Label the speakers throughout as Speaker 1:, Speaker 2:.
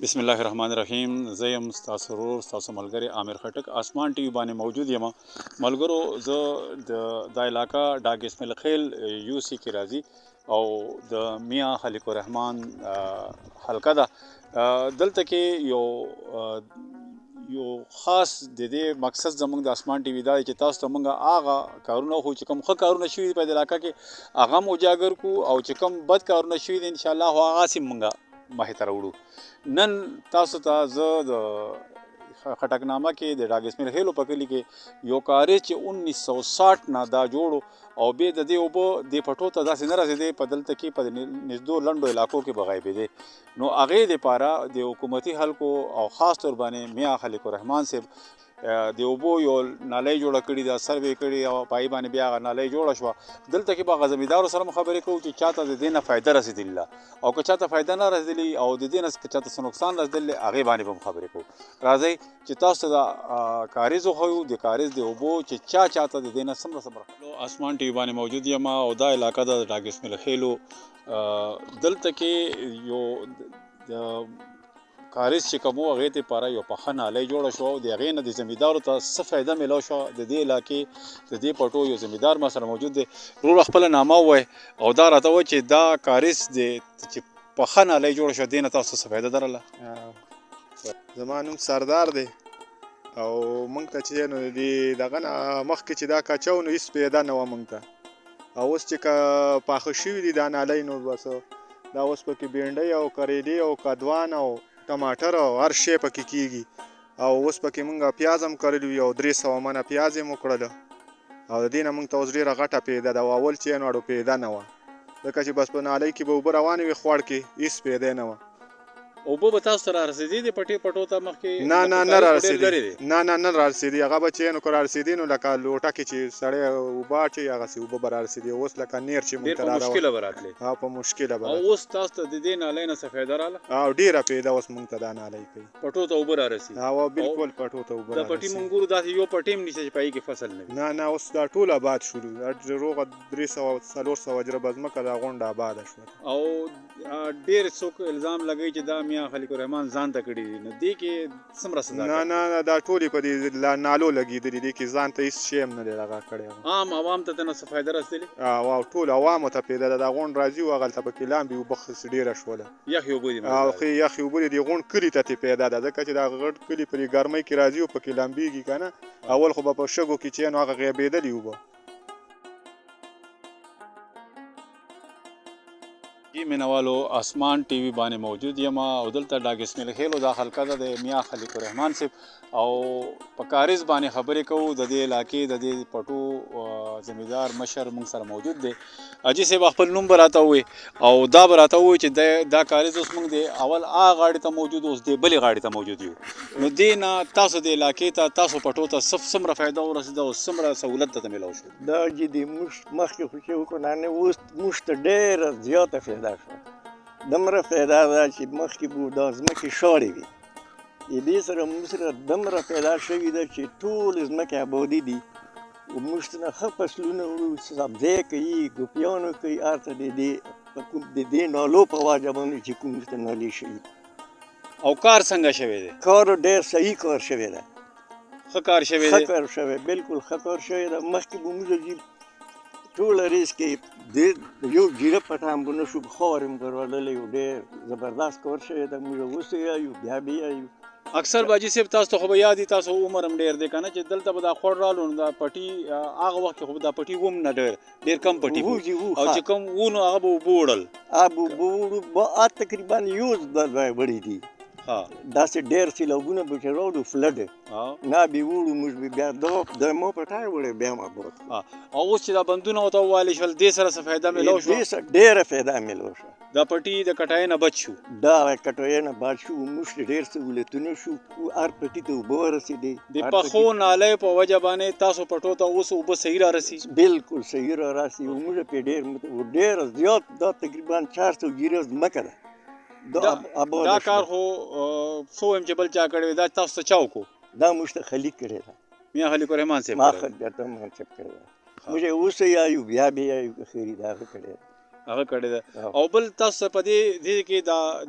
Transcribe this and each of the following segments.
Speaker 1: बिस्मिल्लाहिर्रहमानिर्रहीम زه یم ستاسو ورور ستاسو ملګری عامر خټک اسمان ټي وي باندې موجود یم ملګرو زه د علاقه ډاګ اسماعیل خیل یو سی کې راځي او د میاں خلیق الرحمن حلقه ده دلته کې یو خاص د دې مقصد زمونږ د اسمان ټي وي دا چې تاسو ته مونږ هغه کارونه خو چې کوم ښه کارونه شوي دي په دې علاقه کې هغه هم اجاګر کړو او چې کوم بد کارونه شوي دي انشاءالله هغه هم مونږ مخې ته راوړو نن تاسو ته زه د خټکنامه کې د ډاګ اسماعیل خیلو په کلي کې یو کاري چې 1960 نه دا جوړو او بیا د دې اوبه د پټو ته داسې نه رسېدې په دلته کې په نږدو لنډو علاقو کې به غایبېدې نو هغې دپاره د حکومتي خلکو او خاص طور باندې میاں خلیق الرحمن صاحب د اوبو یو نالۍ جوړه کړې ده سروې کړې او پای باندې بیا هغه نالۍ جوړه شوه دلته کې به هغه زمیندارو سره هم خبرې کوو چې چاته د دې نه فایده رسېدلې او که چاته فایده نه رسېدلې او د دې نه که چاته څه نقصان رسېدلی هغې باندې به هم خبرې کوو راځئ چې تاسو ته د کاریز وښیو د کاریز د اوبو چې چاته د دې نه څومره اسمان ټي وي باندې موجود یم او دا علاقه ده د ډاګ اسماعیل خیلو دلته کې یو د کاریز چې کوم و هغې دپاره یو پخه نالۍ جوړه شوه او د هغې نه د زمیندارو ته څه فایده میلاو شوه د دې علاقې د دې پټو یو زمیندار ما سره موجود دی وروره خپله نامه ووایه او دا راته ووایه چې دا کاریز دی چې پخه نالۍ جوړه شوه دې نه تاسو څه فایده درله
Speaker 2: زما نوم سردار دی او موږ ته چې نو د دغه نه مخکې چې دا کچو نو هېڅ پیدا نه وه موږ ته او اوس چې که پاخه شوي دي دا نالۍ نو بس دا اوس پکې بینډۍ او کریلې او کدوان او ټماټر او هر شی پکې کېږي او اوس پکې موږ پیاز هم کرلي وي او 300 منه پیاز یې مو کړله او د دې نه موږ ته اوس ډېره غټه پیدا ده او اول چې نو اړو پیدا نه وه ځکه چې بس په نالۍ کې به اوبه روانې وي خوړ کې هېڅ پیدا نه وه
Speaker 1: اوبه به تاسو ته رارسېدې د پټو ته مخکې
Speaker 2: نه رارسېدې نه رارسېدې هغه به چې نو که رارسېدې نو لکه لوټه کې چې سړی اوبه اچوي هغسې اوبه به رارسېدې اوس لکه نیر چې موږ ته
Speaker 1: او
Speaker 2: په مشکله به
Speaker 1: اوس تاسو ته د دې نالۍ نه څه فایده راغله
Speaker 2: او ډېره پیدا اوس موږ ته دا نالۍ کوي
Speaker 1: پټو ته اوبه رارسي
Speaker 2: او بالکل پټو ته اوبه
Speaker 1: د پټي موږ ګورو داسې یو پټي هم نشته چې په هغې کې فصل نه وي
Speaker 2: نه اوس دا ټول آباد شولو روغه 300-400 اجره به ځمکه دا غونډه آباده شوه
Speaker 1: او ډېر څوک الزام لګوي چې دا میاں خلیق الرحمن ځان ته کړي دي نو دې کې څومره صداقت
Speaker 2: نه دا ټولې په دې نالو لګېدلي دې کې ځان ته هېڅ شی هم نه دی دغه کړی
Speaker 1: عام عوام ته نه څه فایده رسېدلې
Speaker 2: او ټول عوامو ته پیدا ده دا غونډ راځي او هغلته پکې لاندې اوبه ډېره شوله
Speaker 1: یخې اوبه دي
Speaker 2: او ښې یخې اوبه دي دې غونډ کلي ته ترې پیدا ده ځکه چې دا غټ کلي په دې ګرمۍ کې راځي او پکې لامبېږي که نه اول خو به په شګو کې چې نو هغه غیبېدلي اوبه
Speaker 1: مینوالو اسمان ټي وي باندې موجود یم او دلته ډاګ اسماعیل خیلو دا حلقه ده د میاں خلیق الرحمن صاحب او په کاریز باندې خبرې کوو د دې علاقې د دې پټو زمیندار مشر موږ سره موجود دی حاجي صاحب خپل نوم به راته ووایي او دا به راته ووایي چې دا کاریز اوس موږ د اول هغه غاړې ته موجود اوس د بلې غاړې ته موجود یو نو دې نه تاسو د علاقې ته تاسو پټو ته څومره فایده ورسېده او څومره سهولت درته میلاو شو
Speaker 3: دا چې د موږ مخکې خو چې وکړو نه اوس موږ ته ډېره زیاته فایده شوه دومره فایده ده چې مخکې به دا ځمکې شاړې وي د دې سره موږ سره دومره پیدا شوي ده چې ټولې ځمکې آبادي دي او موږ ته نه ښه فصلونه وړو سبزی کوي ګوپیانو کوي هر څه د دې نالو په وجه باندې چې کوم موږ ته نالې شوي
Speaker 1: او کار څنګه شوی دی
Speaker 3: کار ډېر صحیح کار شوی ده
Speaker 1: ښه کار شوی دی
Speaker 3: ښه کار شوی بالکل ښه کار شوی ده مخکې به موږ ټوله ریس کې یو جیره پټه هم به نه شو خاور هم ګروللی و ډېر زبردست کار شوی ده موږ اوس یایو بیا به یایو
Speaker 1: اکثر باجی صاحب تاسو ته خو به یاد وي تاسو عمر هم ډېر دی که نه چې دلته به دا خوړ رالو نو دا پټي هغه وخت کې خو دا پټي وم نه ډېر کم پټي و او چې کم و نو هغه به اوبه وړل
Speaker 3: تقریبا یو وړي دي داسې ډېر سیلابونه به چې راوړو فلډ نه به وړو موږ به بیا د مو پټای وړی بیا ما بوت
Speaker 1: او اوس چې دا بندونه ورته ووالې شول دې سره څه فایده میلاو شوه
Speaker 3: دې سره ډېره فایده میلاو شوه
Speaker 1: دا پټي د کټای نه بچ شو
Speaker 3: دا کټای نه بچ شو موږ ډېر سهولتونه شو هر پټي ته اوبه ورسېدې
Speaker 1: د پخو نالۍ په وجه باندې تاسو پټو ته اوس اوبه صحیح رارسي
Speaker 3: بالکل صحیح رارسي موږ پې ډېر زیات دا تقریبا 400 ګیره ځمکه ده
Speaker 1: دا کار خو څو یم چې بل چا کړی وي دا تاسو ته چا وکړو
Speaker 3: دا موږ ته خلیق کړی ده
Speaker 1: میاں خلیق الرحمن صاحب
Speaker 3: ما خلیق الرحمن صاحب کړی ده موږ اوس یایو بیا به یایو خیری دا کړی
Speaker 1: هغه کړی ده او بل تاسو په دې کې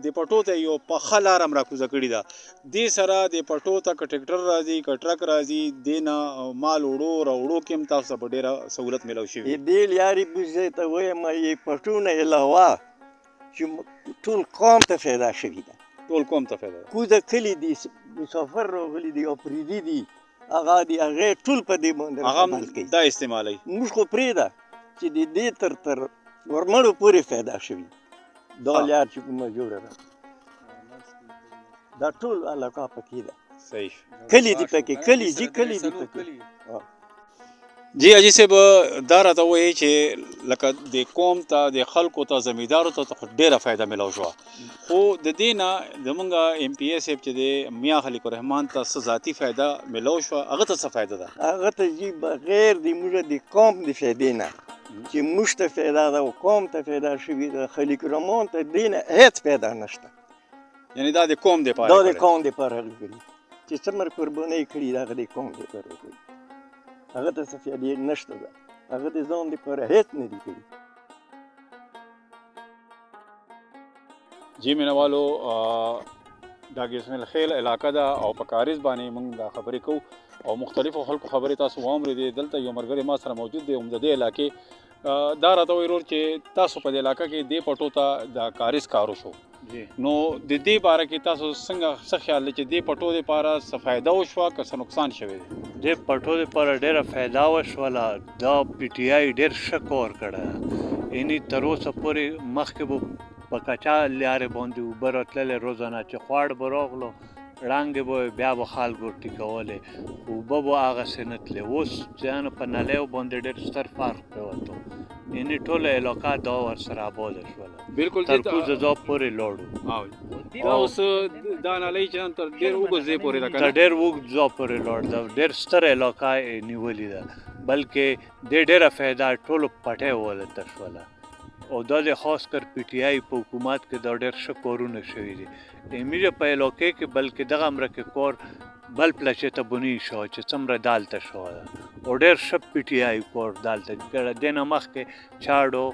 Speaker 1: د پټو ته یو پخه لار هم راکوزه کړې ده دې سره د پټو ته که ټریکټر راځي که ټرک راځي دې نه مال وړو راوړو کې هم تاسو ته په ډېره سهولت میلاو شوي
Speaker 3: دې لارې بوزې ته وایم یې پټو نه علاوه چې ټول قوم ته فایده شوي ده
Speaker 1: ټول قوم ته فایده ده
Speaker 3: کوزه کلي دي مسافر راغلي دي او پردي دي هغه د هغې ټول په دې باندې عمل کوي
Speaker 1: دا استعمالوي
Speaker 3: موږ خو پرېږده چې د دې تر ورمړو پورې فایده شوي دا لار چې کومه جوړه ده دا ټول علاقه پکې ده
Speaker 1: صحیح
Speaker 3: کلي دي پکې کلي دي کلي دي پکې
Speaker 1: جی اجي صاحب دا راته وایي چې لکه د قوم ته د خلکو ته زمیندارو ته ډېره فایده میلاو شوه خو د دې نه زمونږ ایم پی اے صاحب چې دی میاں خلیق الرحمن ته څه ذاتي فایده میلاو شوه هغه ته څه فایده ده
Speaker 3: هغه ته جي بغیر د موږ د قوم د فایدې نه چې موږ ته فایده ده او قوم ته فایده شوي ده خلیق الرحمن ته دې نه هېڅ فایده نشته
Speaker 1: یعنی دا د قوم دپاره
Speaker 3: دا د قوم دپاره کړي چې څومره قربانۍ کړي ده هغه د قوم دپاره کړي هغه ته څه فایدې نشته ده هغه د ځان دپاره هېڅ نه دي کړي
Speaker 1: جی مینوالو دا ګیسمیل خیل علاقه ده او په کاریز باندې موږ دا خبرې کوو او مختلفو خلکو خبرې تاسو واورېدې دلته یو ملګری ما سره موجود دی د دې علاقې دا راته وایي ورور چې تاسو په دې علاقه کې دې پټو ته د کاریز کارو شو نو د دې باره کې تاسو څنګه څه خیال دی چې دې پټو دپاره څه فایده وشوه که څه نقصان شوی دی
Speaker 4: دې پټو دپاره ډېره فایده وشوله دا پی ټي آی ډېر ښه کار کړی یعنې تر اوسه پورې مخکې به په کچا لارې باندې اوبه راتللې روزانه چې خواړ به راغلو ړانګې به بیا به خلکو ټیکولې اوبه به هغسې نه تلې اوس ځیانو په نلیو باندې ډېر ستر فرق پرېوتو یعنې ټوله علاقه دا ورسره آباده شوله
Speaker 1: بالکل
Speaker 4: تر کوزه ځا پورې لاړو
Speaker 1: دا اوس دا نلی چې تر ډېر اوږد ځای پورې ده
Speaker 4: تر ډېر اوږد ځا پورې لاړ ده ډېر ستر علاقه یې نیولې ده بلکې دې ډېره فایده ټولو پټۍ ولته شوله او دا د خاص کر پی ټي آی په حکومت کې دا ډېر ښه کارونه شوي دي امیره په علاقې کې بلکې دغه مرکه کار بل پلچې ته بنی شو چې څومره دالته شوه ده او ډېر ښه پی ټي آی کار دالته کړی دې نه مخکې چاړو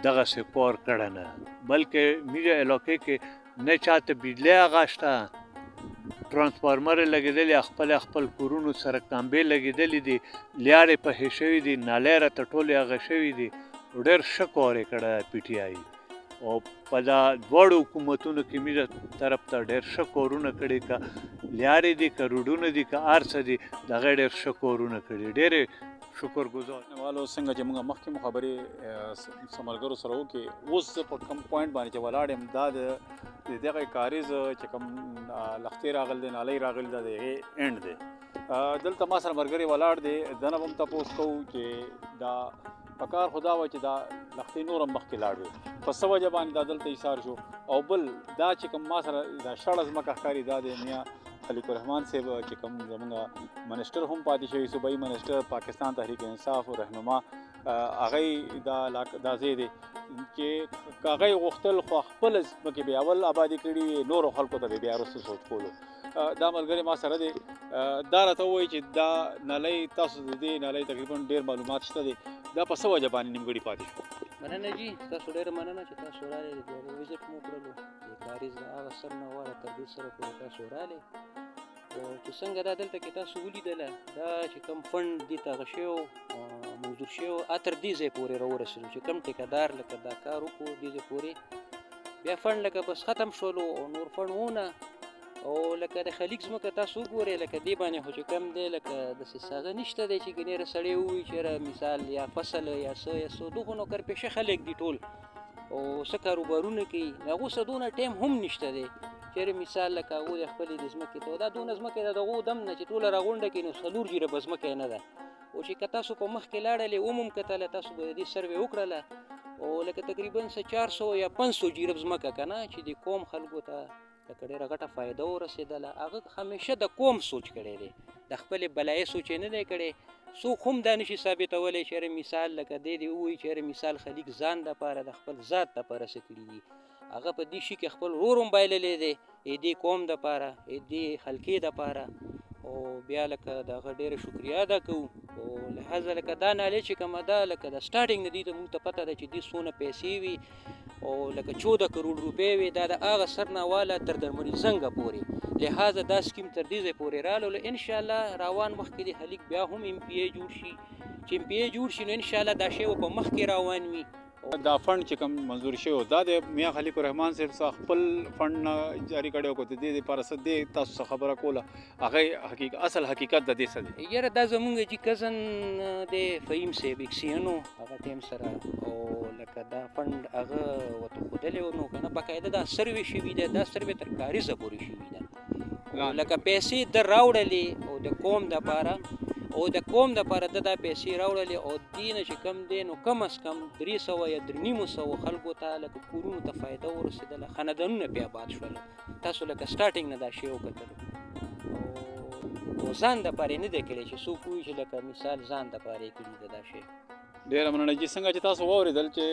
Speaker 4: دغسې کار کړی نه بلکې میره علاقې کې نه چاته بجلی هغه شته ترانسفارمر یې لګېدلي خپل کورونو سره کامبې لګېدلي دي لیارې پهې شوي دي نالۍ راته ټولې هغه شوي دي ډېر ښه کار یې کړی پی ټي آی او په دا دواړو حکومتونو کې میره طرف ته ډېر ښه کارونه کړي که لیارې دي که روډونه دي که هر څه دي د هغې ډېر ښه کارونه کړي ډېرې شکرګزار
Speaker 1: والو څنګه چې موږ مخکې مو خبرې څه ملګرو سره وکړې اوس زه په کوم پوینټ باندې چې ولاړ یم دا د دغه کاریز چې کوم لښتې راغلی دی نالۍ راغلې ده د هغې اینډ دی دلته ما سره ملګري ولاړ دی دنه به هم تپوس کوو چې دا پکار خدا و چې دا لښتې نور هم مخکې لاړ وي په څه وجه باندې دا دلته ایثار شو او بل دا چې کوم ما سره دا شړه ځمکه ښکاري دا د میاں خلیق الرحمن صاحب چې کوم زمونږ منسټر هم پاتې شوي صوبایي منسټر پاکستان تحریک انصاف او رهنما هغه دا ځای دی چې که هغه یې غوښتل خو خپله ځمکې به اول آبادي کړي وي نورو خلکو ته به بیا وروسته سوچ کولو دا ملګری ما سره دی دا راته ووایي چې دا نلی تاسو د دې نلی تقریبا ډېر معلومات شته دی دا په څه وجه باندې نیمګړي پاتې شو
Speaker 5: مننه جي تاسو ډېره مننه چې تاسو راغلئ د ویزټ مو کړلو د کاریز د هغه سر نه واره تر دې سره پورې تاسو راغلئ او چې څنګه دا دلته کې تاسو ولیدله دا چې کوم فنډ دې ته هغه شوی منظور شوی تر دې ځای پورې راورسېدو چې کوم ټیکهدار لکه دا کار وکړو دې ځای پورې بیا فنډ لکه بس ختم شولو او نور فنډ ونه او لکه د خلیق ځمکه تاسو وګورئ لکه دې باندې خو چې کم دی لکه داسې ساده نشته دی چې ګنېره سړی ووایي چې مثال یا فصل یا څه دغو نوکرپېشه خلک دي ټول او څه کاروبارونه کوي د هغو څه دونه ټایم هم نشته دی چېرې مثال لکه هغو د خپلې د ځمکې ته دا دونه ځمکه ده د هغو دم نه چې ټوله راغونډه کړي نو 4 جریبه ځمکه یې نه ده او چې که تاسو په مخکې لاړلې هم کتله تاسو به د دې سروې وکړله او لکه تقریبا 400 یا 500 جریب ځمکه که نه چې د قوم خلکو ته لکه ډېره غټه فایده ورسېدله هغه همیشه د قوم سوچ کړی دی د خپلې بلایي سوچ یې نه دی کړی څوک هم دا نشي ثابتولی چې مثال لکه دی ووایي چې مثال خلیق ځان دپاره د خپل ذات دپاره څه کړي دي هغه په دې شي کې خپل ورور هم بایللی دی دې قوم دپاره دې خلقې دپاره او بیا لکه د هغه ډېره شکریه ادا کوو او لهذا لکه دا نالې چې کومه ده لکه د سټارټینګ نه دي ته موږ ته پته ده چې دې څونه پیسې وي او لکه 14 کروڑ روپۍ وي دا د هغه سر نه واله تر درمني زنګه پورې لهذا دا سکیم تر دې ځای پورې راغلو انشاءالله روان وخت کې د هلیک بیا هم ایم پی ای جوړ شي چې ایم پی ای جوړ شي نو انشاءالله دا شی په مخ کې روان وي
Speaker 1: دا فند چې کوم منظور شوی دا د میاں خلیق الرحمن صاحب څخه خپل فند نه جاری کړی او د دې لپاره څه دی تاسو څه خبره کوله هغه اصل حقیقت د دې څه دی
Speaker 5: یاره دا زمونږ چې کزن د فهیم صاحب اکسیانو هغه ټیم سره او لکه دا فند هغه ورته ښودلی و نو که نه باقاعده دا سروې شوي ده دا سروې تر کاریزه پورې شوي ده لکه پیسې د راوړلې او د قوم دپاره او د قوم دپاره د دا پیسې راوړلې او دې نه چې کم دی نو کم از کم 300 یا 350 خلکو ته لکه کورونو ته فایده ورسېدله خاندانونه پې آباد شول تاسو لکه سټارټینګ نه دا شی وکتلو او ځان دپاره یې نه دی کړی چې څوک ووایي چې لکه مثال ځان دپاره یې کړي ده دا شی
Speaker 1: ډېره مننه جي څنګه چې تاسو واورېدل چې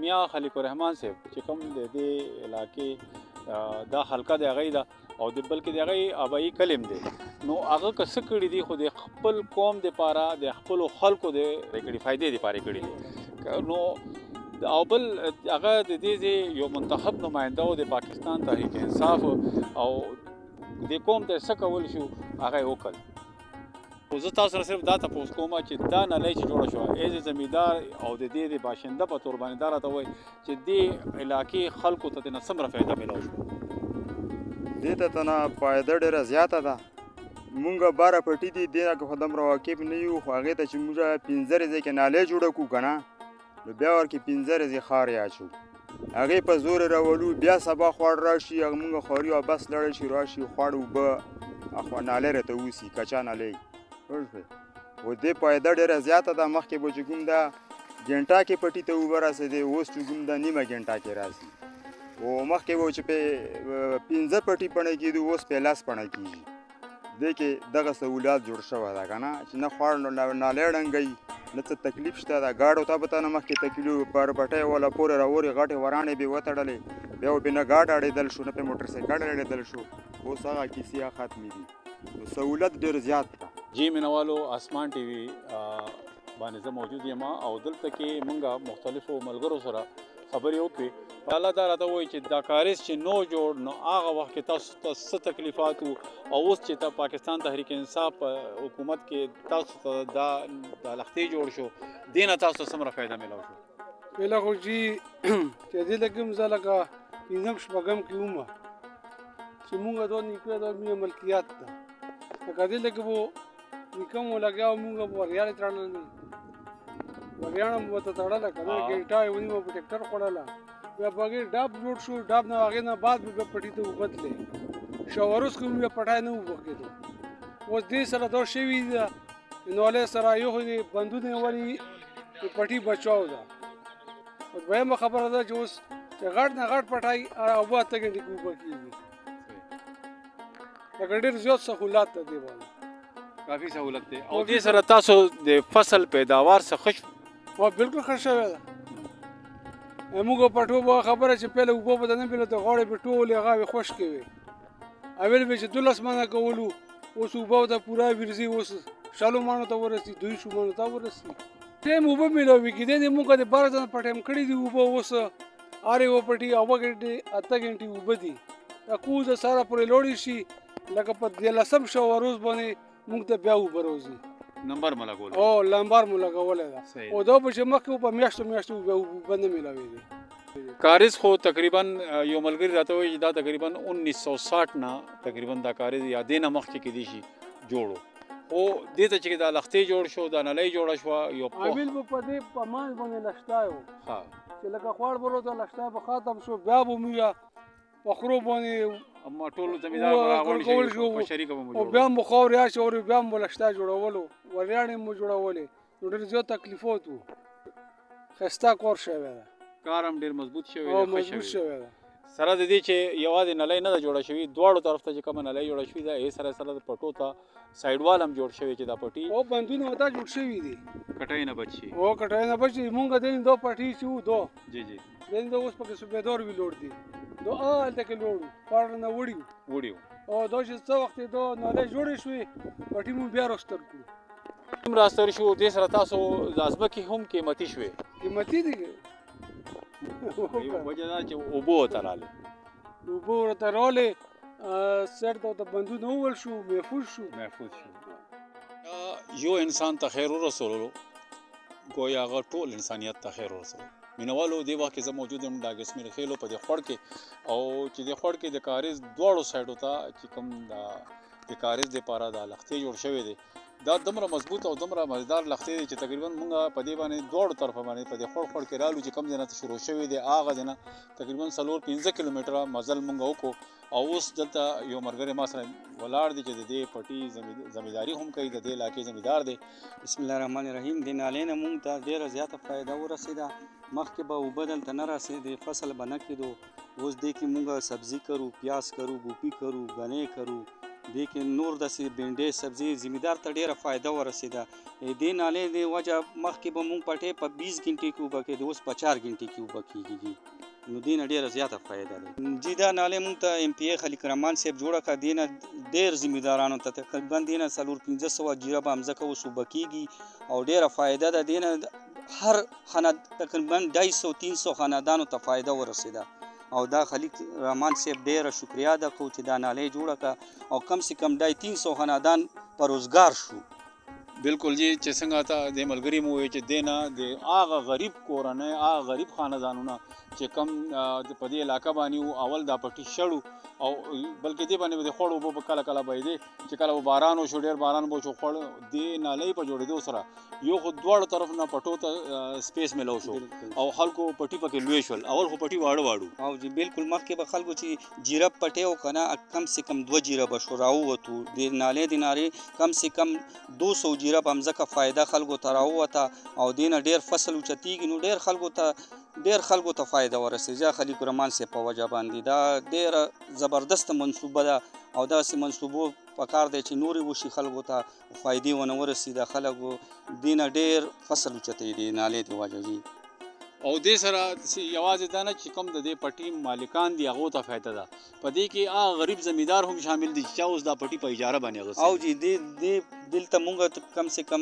Speaker 1: میاں خلیق الرحمن صاحب چې کوم د دې علاقې دا حلقه د هغې ده او د بلکې د هغې آبایي کلم دی نو هغه که څه کړي دي خو د خپل قوم دپاره د خپلو خلکو د کړي فایدې دپاره یې کړي دي نو او بل هغه د دې یو منتخب نماینده و د پاکستان تحریک انصاف او د قوم ته څه کول شو هغه یې وکړ خو زه تاسو سره صرف دا تپوس کوم چې دا نلۍ چې جوړه شوه ایز زمیندار او د دې د باشنده په طور باندې دا راته وایي چې دې علاقې خلکو ته ترنه څومره فایده میلاو شوه
Speaker 6: دې ته تنه فایده ډېره زیاته ده مونږ باره پټي دي دې که خو دومره واقف نه یو خو هغې ته چې مونږ 15 ورځې کې نالۍ جوړه کړو که نه نو بیا ورکې 15 ورځې ښار یې اچو هغې په زور راولو بیا سبا خواړ راشي هغه مونږ خواري او بس لړی شي راشي خواړ اوبه نالۍ راته اوسي کچا نالۍ و دې فایده ډېره زیاته ده مخکې به چې کوم ده ګنټه کې پټي ته اوبه رسېدې اوس چې کوم ده نیمه ګنټه کې راسي او مخکې به چې پې 15 پټي پڼې کېدو اوس پې 10 پڼه کېږي دې کې دغه سهولت جوړ شوی ده که نه چې نه خواړ نالۍ ړنګوي نه څه تکلیف شته ده ګاډو ته به ته نه مخکې تکلیف پر پټۍ والا پورې راورې غټې ورانې به وتړلې بیا به نه ګاډ اړېدل شو نه پې موټرسایکل اړېدل شو اوس هغه کیسې ختمې دي سهولت ډېر زیات ده
Speaker 1: جی مینوالو آسمان ټي وي باندې زه موجود یم او دلته کې مونږ مختلفو ملګرو سره خبرې وکړې الله دا راته وایي چې دا کاریز چې نو جوړ نو هغه وخت کې تاسو ته څه تکلیفات وو او اوس چې پاکستان تحریک انصاف حکومت کې تاسو ته دا لښتې جوړ شو دې نه تاسو ته څومره فایده میلاو شو
Speaker 7: پهله خو جي چې دې لږ زه لکه 15 شپږم کې ومه چې مونږ دا نیکه دا مینه ملکیت ده لکه دې لږ به نیکه مو لګیا مونږ به وریاړې تړل وریاړه مو ورته تړله که نه ګنټه یې ونیمه په ټکټر خوړله بیا په هغې ډاب جوړ شو ډاب نه هغې نه بعد به بیا پټي ته اوبه تلې شاوروز کې بیا پټی نه اوبه کېدو اوس دې سره دا شوي ده نالۍ سره یو خو دې بندونه یې ولې پټي بچاو ده اوس دویمه خبره ده چې اوس چې غټ نه غټ پټی اوبه اته ګنټې کې اوبه کېږي لکه ډېر زیات سهولت ده دې باندې
Speaker 1: کافي سهولت دی او دې سره تاسو د فصل پیداوار څخه ښه
Speaker 7: بالکل ښه شوی ده موږ پټو به خبره چې پهله اوبه به نه پهله د غاړې به ټولې هغه وې خشکې وې اول به چې 12 منه کولو اوس اوبه ته پوره ورځي اوس شالو مانو ته ورسي 200 مانو ته ورسي ټیم اوبه میلاوي کېدی دی موږ د 12 ځله په ټیم کړي دي اوبه اوس ارې و پټي اوبه ګنټې اته ګنټې اوبه دي کوز سره پورې لوړی شي لکه په 13 شو روز باندې موږ ته بیا اوبه روزي
Speaker 1: نمبر مو لګول
Speaker 7: او لمبر مو لګولې ده او دا به چې مخکې په میاشتو اوبه نه میلاوي دي
Speaker 1: کاریز خو تقریبا یو ملګری راته وایي چې دا تقریبا 1960 نه تقریبا دا کاریز یا دې نه مخکې کېدی شي جوړو خو دې ته چې دا لښتې جوړ شو دا نلۍ جوړه شوه یو
Speaker 7: عامل به په دې په مانځ باندې لښتای و چې لکه خوړ بلو ته لښتای به ختم شو بیا به موږ په خرو باندې
Speaker 1: اما ټول زمیندار راغول شو په شریکه مو
Speaker 7: او بیا مو خو ریا شو بیا مو لښتای جوړولو وریاڼې مو جوړولې نو ډېر زیات تکلیفات وو خسته کار شوی ده
Speaker 1: کار هم ډېر مضبوط شوی
Speaker 7: او مضبوط شوی ده
Speaker 1: سره د دې چې یوازې نلۍ نه ده جوړه شوې دواړو طرف ته چې کومه نلۍ جوړه شوې ده یې سره د پټو ته سایډ وال هم جوړ شوی چې دا پټي
Speaker 7: او بندونه وتا جوړ شوي دي
Speaker 1: کټۍ نه بچي
Speaker 7: او کټۍ نه بچي مونږ دین دو پټي شو دو
Speaker 1: جی جی
Speaker 7: دین دو اوس پکې صوبیدار وی لوړ دي دو آل تک لوړ پړ نه وړیو او دا چې څو وخت دو نلۍ جوړې شوې پټي مو بیا راستر کړو
Speaker 1: هم راستر شو دې سره تاسو د ځمکې هم قیمتي شوې
Speaker 7: قیمتي دي
Speaker 1: یو وجه دا چې اوبه ورته رالې
Speaker 7: اوبه ورته راغلې سر ته ورته بندونه ووهل شو محفوظ شو
Speaker 1: یو انسان ته خیر ورسولو گویا هغه ټول انسانیت ته خیر ورسولو مینوالو دې وخت کې زه موجود یم ډاګ اسمیر خیلو په دې خوړ کې او چې دې خوړ کې د کاریز دواړو سایډو ته چې کوم د کاریز دپاره دا لښتې جوړ شوی دی دا دومره مضبوط او دومره مزدار لښتې دی چې تقریبا مونږ په دې باندې دواړو طرفه باندې په دې خوړ کې رالو چې کوم ځای نه شروع شوی دی هغه ځای نه تقریبا 4-5 کیلومتره مزل مونږ وکړو او اوس دلته یو ملګری ما سره ولاړ دی چې د دې پټي زمینداري هم کوي د دې علاقې زمیندار دی
Speaker 8: بسم الله الرحمن الرحیم د نالۍ نه مونږ ته ډېره زیاته فایده ورسېده مخکې به اوبه دلته نه رسېدې فصل به نه کېدو اوس دې کې مونږ سبزي کرو پیاز کرو ګوپي کرو ګنې کرو دې کې نور داسې بینډۍ سبزي زمیندار ته ډېره فایده ورسېده دې نالۍ د وجه مخکې به مونږ پټې په 20 غنټې کې اوبه کېدې اوس په 4 غنټې کې اوبه کېږي نو دې نه ډېره زیاته فایده ده جی دا نالۍ مونږ ته ایم پی ای خلیق رحمان صاحب جوړه کړه دې نه ډېر زمیندارانو ته تقریبا دې نه 400-500 جیره به مځکه اوس اوبه کېږي او ډېره فایده ده دې نه هر تقریبا 200-300 خاندانو ته فایده ورسېده او دا خلیق رحمان صاحب ډېره شکریا ده کوو چې دا نالۍ جوړه کړه او کم سے کم 300 خاندان په روزګار شو
Speaker 1: بالکل جی چې څنګه ته د ملګري مو وایي چې دی نه د هغه غریب کورنۍ هغه غریب خاندانونه چې کم په دې علاقه باندې وو اول دا پټي شړو او بلکې دې باندې د خوړ اوبه په کله کله بهیدې چې کله به باران وشو ډېر باران به وشو خوړ دې نالۍ په جوړېدو سره یو خو دواړو طرف نه پټو ته سپیس میلو شو او خلکو پټي پکې لوی شول اول خو پټي واړو
Speaker 8: او جی بالکل مخکې به خلکو چې جیره پټې او کنه کم سے کم 2 جیره به شو راووتو د نالۍ د نارې کم سے کم 200 جیره په مځکه فایده خلکو ته راووته او دې نه ډېر فصل اوچتېږي نو ډېر خلکو ته فایده ورسېږي خلیق رحمان صاحب په وجه باندې دا ډېره زبردست منصوبه ده او داسې منصوبو پکار دی چې نورې وشي خلکو ته فایدې ونه ورسېده خلکو دې نه ډېر فصل اوچتېږي د نالۍ د وجه جي
Speaker 1: او دې سره یوازې دا نه چې کوم د دې پټي مالکان دي هغو ته فایده ده په دې کې هغه غریب زمیندار هم شامل دي چې اوس دا پټي په اجاره باندې اخیستی
Speaker 8: او جی دلته مونږ کم سے کم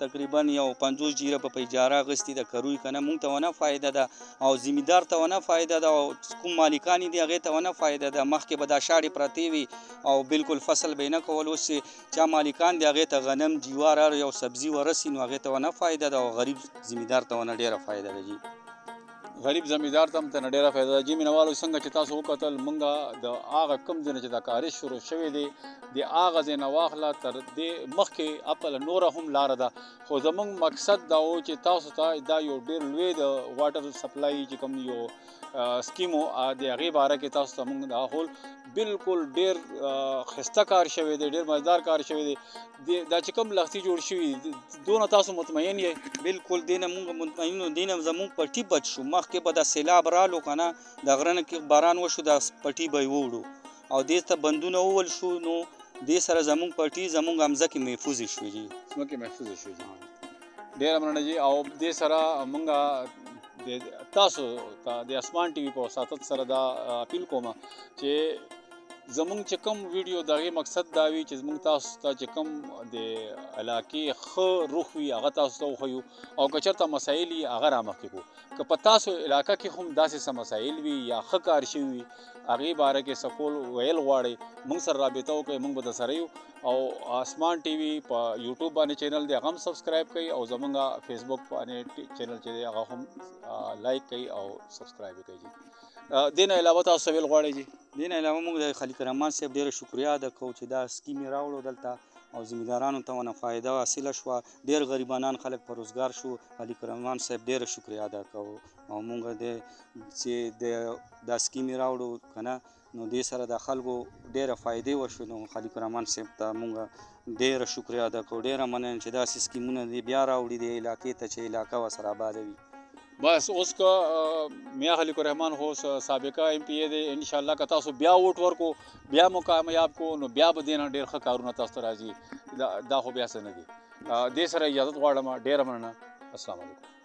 Speaker 8: تقریبا یو 50 جیره په اجاره اخیستې ده کروي که نه مونږ ته ونه فایده ده او زمیندار ته ونه فایده ده او کوم مالکان دي هغې ته ونه فایده ده مخکې به دا شاړې پرتې وي او بالکل فصل به یې نه کول اوس چې چا مالکان دي هغې ته غنم جوار هر یو سبزي ورسي نو هغې ته ونه فایده ده او غریب زمیندار ته ونه ډېره فایده ده جي
Speaker 1: غریب زمیندار ته هم ته نه ډېره فایده ده جي مینهوالو څنګه چې تاسو وکتل موږ د هغه کوم ځای نه چې دا کاریز شروع شوی دی د هغه ځای نه واخله تر دې مخکې اپله نوره هم لاره ده خو زموږ مقصد دا و چې تاسو ته دا یو ډېر لوی د واټر سپلای چې کوم یو سکیم و د هغې باره کې تاسو ته موږ دا هول بالکل ډېر ښایسته کار شوی دی ډېر مزدار کار شوی دی دا چې کوم لښتي جوړ شوي دونه تاسو مطمئن یې
Speaker 8: بالکل دې نه مونږ مطمئن یو دې نه زموږ پټي بچ شو مخکې به دا سیلاب رالو که نه د غره نه کې باران وشو دا پټي به یې ووړو او دې ته بندونه وول شو نو دې سره زموږ پټي زموږ ځمکې محفوظې شوې دي
Speaker 1: ځمکې محفوظې شوې دي ډېره مننه جي او دې سره موږ تاسو ته د اسمان ټي وي په وساطت سره دا اپیل کوم چې زمونږ چې کوم ویډیو د هغې مقصد دا وي چې زمونږ تاسو ته چې کوم د علاقې ښه رخ وي هغه تاسو ته وښیو او که چېرته مسایل وي هغه رامخکې کړو که په تاسو علاقه کې هم داسې څه مسایل وي یا ښه کار شوي وي هغې باره کې څه کول ویل غواړئ موږ سره رابطه وکړئ موږ به درسره یو او آسمان ټي وي په یوټیوب باندې چینل دی هغه هم سبسکرایب کړئ او زمونږ فیسبوک باندې چینل چې دی هغه هم لایک کړئ او سبسکرایب یې کړئ جي دې نه علاوه تاسو څه ویل غواړئ جي
Speaker 8: دې نه علاوه موږ د خلیق رحمان صاحب ډېره شکریا ادا کوو چې دا سکیم یې راوړو دلته او زمیندارانو ته ونه فایده حاصله شوه ډېر غریبانان خلک په روزګار شو خلیق رحمان صاحب ډېره شکریا ادا کوو او موږ چې دا سکیم یې راوړو که نه نو دې سره د خلکو ډېره فایدې وشوې نو خلیق رحمان صاحب ته موږ ډېره شکریا ادا کوو ډېره مننه چې داسې سکیمونه دې بیا راوړي دې علاقې ته چې علاقه ورسره آباده وي
Speaker 1: بس اوس که میاں خلیق الرحمان خو سابقه ایم پی ای دی انشاءالله که تاسو بیا ووټ ورکو بیا مو کامیاب کو نو بیا به دې نه ډېر ښه کارونه تاسو ته راځي دا خو بیا څه نه دي دې سره اجازت غواړم ډېره مننه السلام علیکم